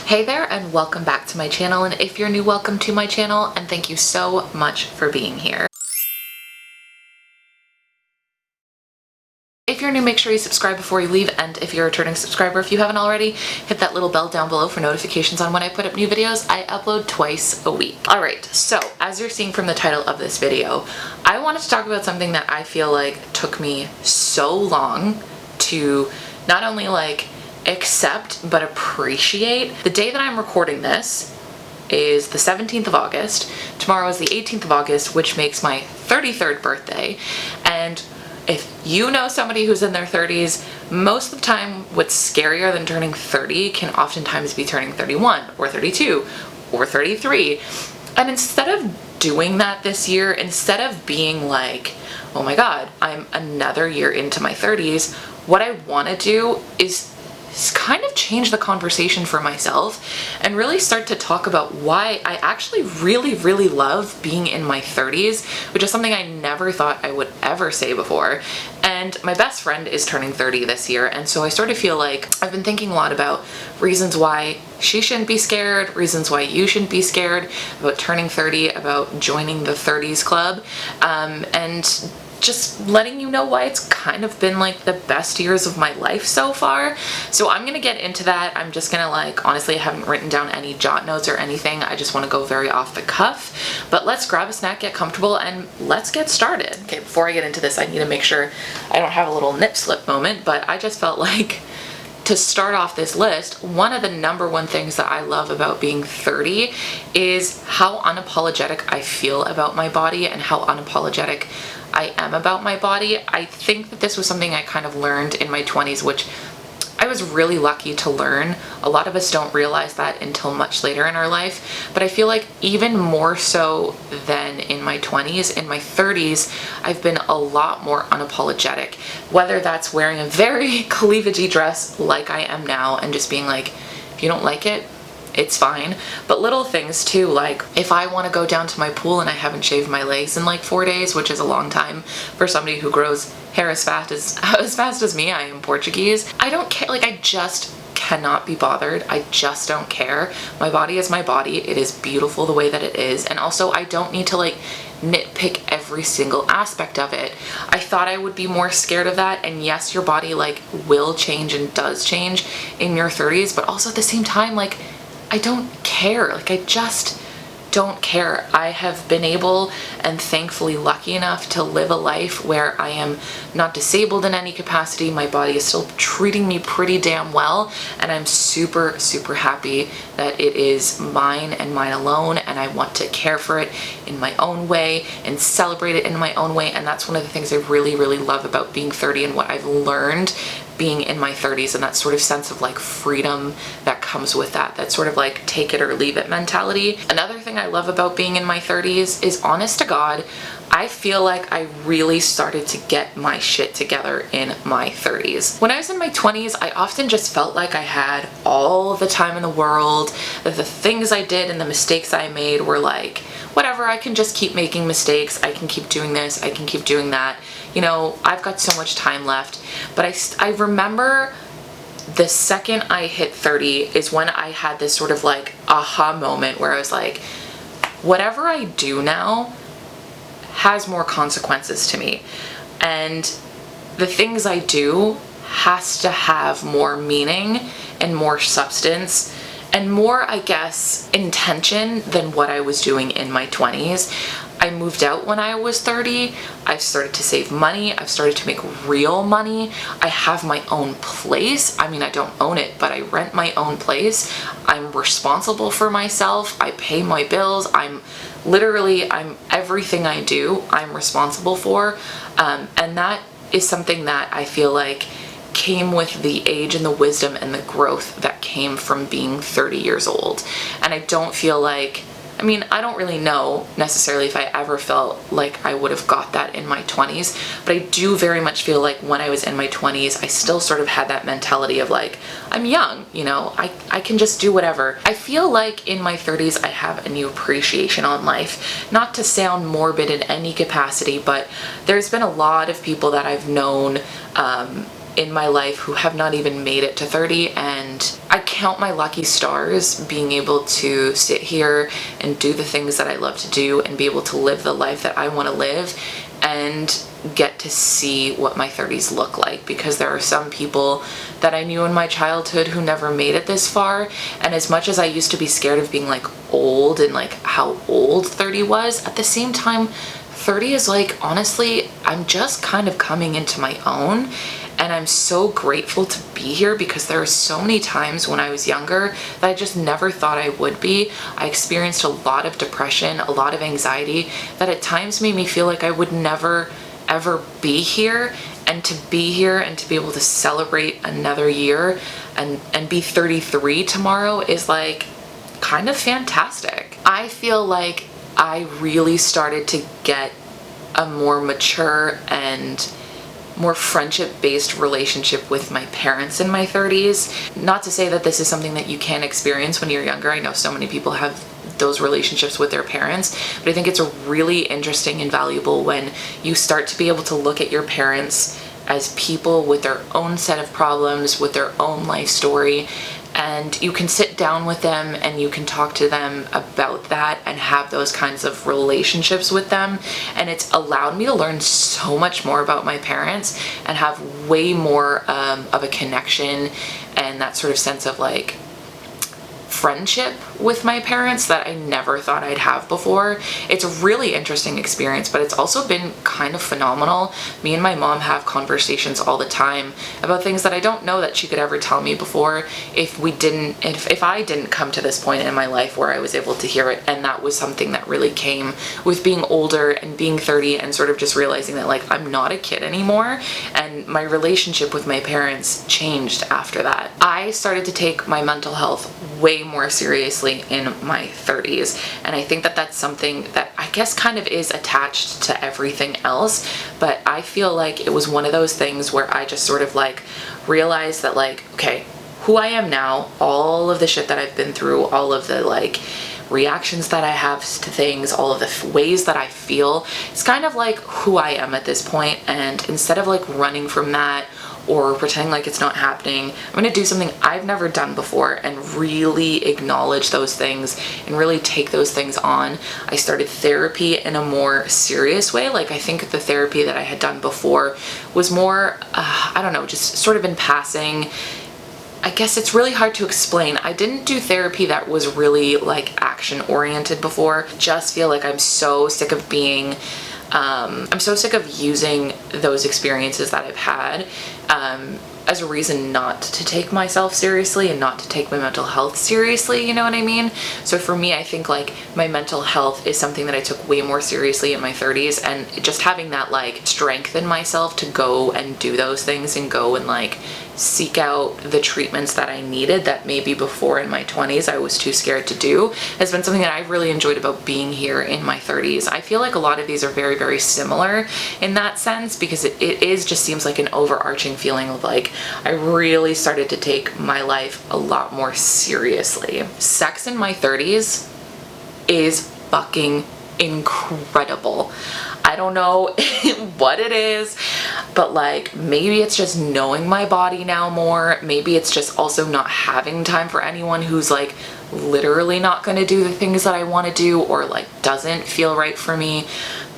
Hey there and welcome back to my channel, and if you're new, welcome to my channel and thank you so much for being here. If you're new, make sure you subscribe before you leave, and if you're a returning subscriber, if you haven't already, hit that little bell down below for notifications on when I put up new videos. I upload twice a week. Alright, so as you're seeing from the title of this video, I wanted to talk about something that I feel like took me so long to not only accept but appreciate. The day that I'm recording this is the 17th of August. Tomorrow is the 18th of August, which makes my 33rd birthday. And if you know somebody who's in their 30s, most of the time what's scarier than turning 30 can oftentimes be turning 31 or 32 or 33. And instead of doing that this year, instead of being like, oh my god, I'm another year into my 30s, what I want to do is kind of change the conversation for myself and really start to talk about why I actually really love being in my 30s, which is something I never thought I would ever say before. And my best friend is turning 30 this year, and so I sort of feel like I've been thinking a lot about reasons why she shouldn't be scared, reasons why you shouldn't be scared about turning 30, about joining the 30s club, and just letting you know why it's kind of been like the best years of my life so far. So I'm gonna get into that. I'm just gonna honestly, I haven't written down any jot notes or anything. I just wanna go very off the cuff. But let's grab a snack, get comfortable, and let's get started. Okay, before I get into this, I need to make sure I don't have a little nip slip moment, but I just felt like to start off this list, one of the number one things that I love about being 30 is how unapologetic I feel about my body and how unapologetic I am about my body. I think that this was something I kind of learned in my 20s, which I was really lucky to learn. A lot of us don't realize that until much later in our life, but I feel like even more so than in my 20s, in my 30s, I've been a lot more unapologetic. Whether that's wearing a very cleavagey dress like I am now and just being like, if you don't like it, it's fine. But little things too, like if I want to go down to my pool and I haven't shaved my legs in like 4 days, which is a long time for somebody who grows hair as fast as me. I am Portuguese. I don't care. I just cannot be bothered. I just don't care. My body is my body. It is beautiful the way that it is. And also I don't need to nitpick every single aspect of it. I thought I would be more scared of that, and yes, your body will change and does change in your 30s, but also at the same time, I don't care. I just don't care. I have been able and thankfully lucky enough to live a life where I am not disabled in any capacity. My body is still treating me pretty damn well, and I'm super happy that it is mine and mine alone, and I want to care for it in my own way and celebrate it in my own way. And that's one of the things I really love about being 30 and what I've learned being in my 30s, and that sort of sense of freedom that comes with that sort of take it or leave it mentality. Another thing I love about being in my 30s is, honest to God, I feel like I really started to get my shit together in my 30s. When I was in my 20s, I often just felt like I had all the time in the world, that the things I did and the mistakes I made were whatever, I can just keep making mistakes, I can keep doing this, I can keep doing that. You know, I've got so much time left. But I remember the second I hit 30 is when I had this sort of aha moment where I was like, whatever I do now has more consequences to me. And the things I do has to have more meaning and more substance and more, I guess, intention than what I was doing in my 20s. I moved out when I was 30. I've started to save money. I've started to make real money. I have my own place. I mean, I don't own it, but I rent my own place. I'm responsible for myself. I pay my bills. I'm everything I do, I'm responsible for. And that is something that I feel like came with the age and the wisdom and the growth that came from being 30 years old. And I don't feel I don't really know necessarily if I ever felt like I would have got that in my 20s, but I do very much feel like when I was in my 20s, I still sort of had that mentality of I'm young, you know, I can just do whatever. I feel like in my 30s, I have a new appreciation on life. Not to sound morbid in any capacity, but there's been a lot of people that I've known in my life who have not even made it to 30, and I count my lucky stars being able to sit here and do the things that I love to do and be able to live the life that I want to live and get to see what my 30s look like, because there are some people that I knew in my childhood who never made it this far. And as much as I used to be scared of being like old and like how old 30 was, at the same time 30 is like, honestly, I'm just kind of coming into my own. And I'm so grateful to be here, because there are so many times when I was younger that I just never thought I would be. I experienced a lot of depression, a lot of anxiety that at times made me feel like I would never ever be here. And to be here and to be able to celebrate another year and be 33 tomorrow is like kind of fantastic. I feel like I really started to get a more mature and more friendship-based relationship with my parents in my 30s. Not to say that this is something that you can experience when you're younger. I know so many people have those relationships with their parents, but I think it's really interesting and valuable when you start to be able to look at your parents as people with their own set of problems, with their own life story, and you can sit down with them and you can talk to them about that and have those kinds of relationships with them. And it's allowed me to learn so much more about my parents and have way more of a connection and that sort of sense of like friendship with my parents that I never thought I'd have before. It's a really interesting experience, but it's also been kind of phenomenal. Me and my mom have conversations all the time about things that I don't know that she could ever tell me before if I didn't come to this point in my life where I was able to hear it. And that was something that really came with being older and being 30 and sort of just realizing that like I'm not a kid anymore, and my relationship with my parents changed after that. I started to take my mental health way more seriously in my 30s, and I think that that's something that I guess kind of is attached to everything else, but I feel like it was one of those things where I just sort of like realized that like, okay, who I am now, all of the shit that I've been through, all of the like reactions that I have to things, all of the ways that I feel, it's kind of like who I am at this point. And instead of like running from that or pretending like it's not happening, I'm gonna do something I've never done before and really acknowledge those things and really take those things on. I started therapy in a more serious way. Like I think the therapy that I had done before was more, I don't know, just sort of in passing. I guess it's really hard to explain. I didn't do therapy that was really like action oriented before. Just feel like I'm so sick of being I'm so sick of using those experiences that I've had as a reason not to take myself seriously and not to take my mental health seriously, you know what I mean? So for me, I think like my mental health is something that I took way more seriously in my 30s, and just having that like strength in myself to go and do those things and go and like seek out the treatments that I needed that maybe before in my 20s I was too scared to do has been something that I've really enjoyed about being here in my 30s. I feel like a lot of these are very, very similar in that sense, because it is just seems like an overarching feeling of like I really started to take my life a lot more seriously. Sex in my 30s is fucking incredible. I don't know what it is, but like maybe it's just knowing my body now more. Maybe it's just also not having time for anyone who's like literally not going to do the things that I want to do or like doesn't feel right for me.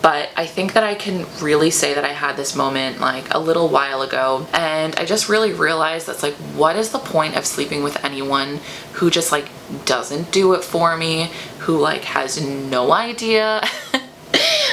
But I think that I can really say that I had this moment like a little while ago, and I just really realized that's like, what is the point of sleeping with anyone who just like doesn't do it for me, who like has no idea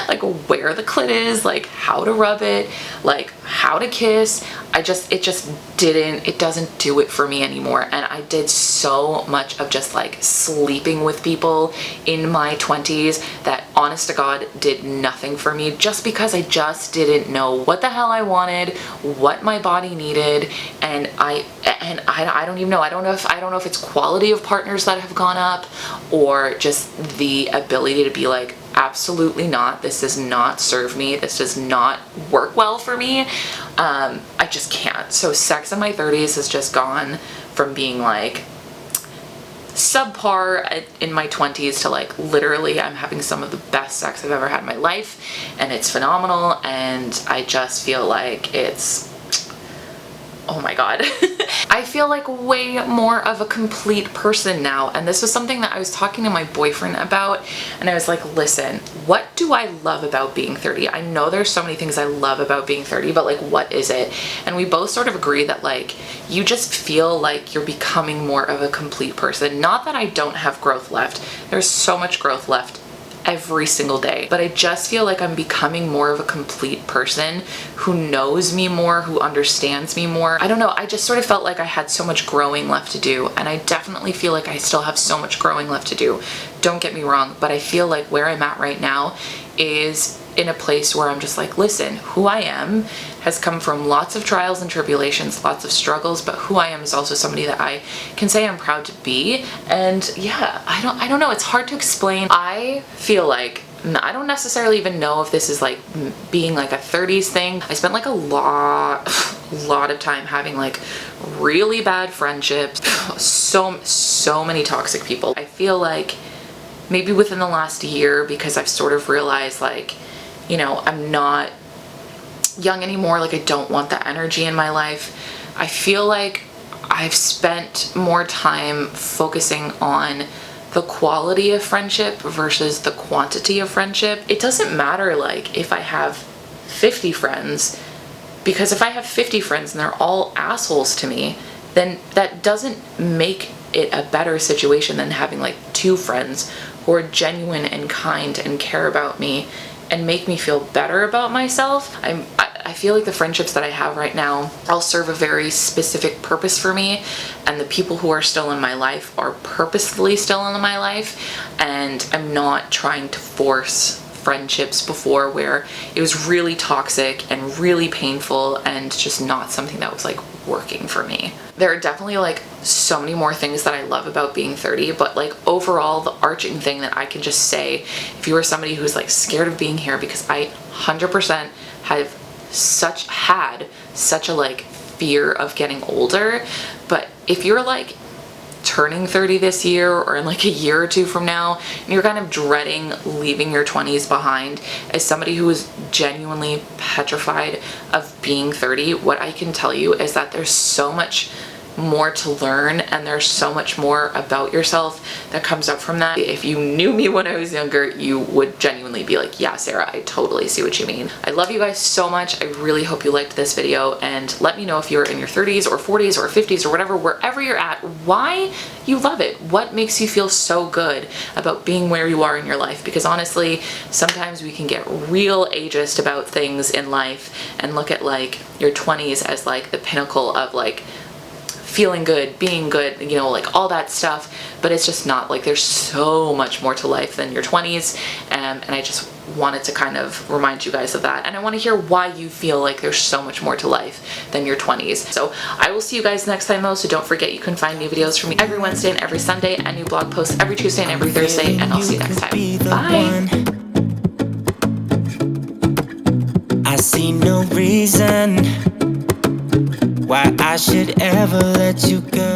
like where the clit is, like how to rub it, like how to kiss. It doesn't do it for me anymore. And I did so much of just like sleeping with people in my 20s that honest to God did nothing for me, just because I just didn't know what the hell I wanted, what my body needed. And I don't even know. I don't know if it's quality of partners that have gone up or just the ability to be like, absolutely not. This does not serve me. This does not work well for me. I just can't. So sex in my 30s has just gone from being like subpar in my 20s to like literally I'm having some of the best sex I've ever had in my life, and it's phenomenal, and I just feel like it's oh my God. I feel like way more of a complete person now. And this was something that I was talking to my boyfriend about, and I was like, listen, what do I love about being 30? I know there's so many things I love about being 30, but like, what is it? And we both sort of agree that like, you just feel like you're becoming more of a complete person. Not that I don't have growth left. There's so much growth left every single day, but I just feel like I'm becoming more of a complete person who knows me more, who understands me more. I don't know, I just sort of felt like I had so much growing left to do, and I definitely feel like I still have so much growing left to do. Don't get me wrong, but I feel like where I'm at right now is in a place where I'm just like, listen, who I am has come from lots of trials and tribulations, lots of struggles, but who I am is also somebody that I can say I'm proud to be. And yeah, I don't know, it's hard to explain. I feel like, I don't necessarily even know if this is like being like a 30s thing. I spent like a lot of time having like really bad friendships, so many toxic people. I feel like maybe within the last year, because I've sort of realized like, you know, I'm not young anymore, like I don't want that energy in my life. I feel like I've spent more time focusing on the quality of friendship versus the quantity of friendship. It doesn't matter like if I have 50 friends, because if I have 50 friends and they're all assholes to me, then that doesn't make it a better situation than having like 2 friends who are genuine and kind and care about me and make me feel better about myself. I feel like the friendships that I have right now all serve a very specific purpose for me, and the people who are still in my life are purposefully still in my life, and I'm not trying to force friendships before where it was really toxic and really painful and just not something that was like working for me. There are definitely like so many more things that I love about being 30, but like overall the arching thing that I can just say, if you are somebody who's like scared of being here, because I 100% have had such a like fear of getting older, but if you're like turning 30 this year or in like a year or 2 from now, and you're kind of dreading leaving your 20s behind, as somebody who is genuinely petrified of being 30, what I can tell you is that there's so much more to learn, and there's so much more about yourself that comes up from that. If you knew me when I was younger, you would genuinely be like, yeah, Sarah, I totally see what you mean. I love you guys so much. I really hope you liked this video, and let me know if you're in your 30s or 40s or 50s or whatever, wherever you're at, why you love it. What makes you feel so good about being where you are in your life? Because honestly, sometimes we can get real ageist about things in life and look at like your 20s as like the pinnacle of like feeling good, being good, you know, like all that stuff, but it's just not. Like there's so much more to life than your 20s, and I just wanted to kind of remind you guys of that, and I want to hear why you feel like there's so much more to life than your 20s. So I will see you guys next time though, so don't forget you can find new videos from me every Wednesday and every Sunday, and new blog posts every Tuesday and every Thursday, and I'll see you next time. Bye! I see no reason why I should ever let you go.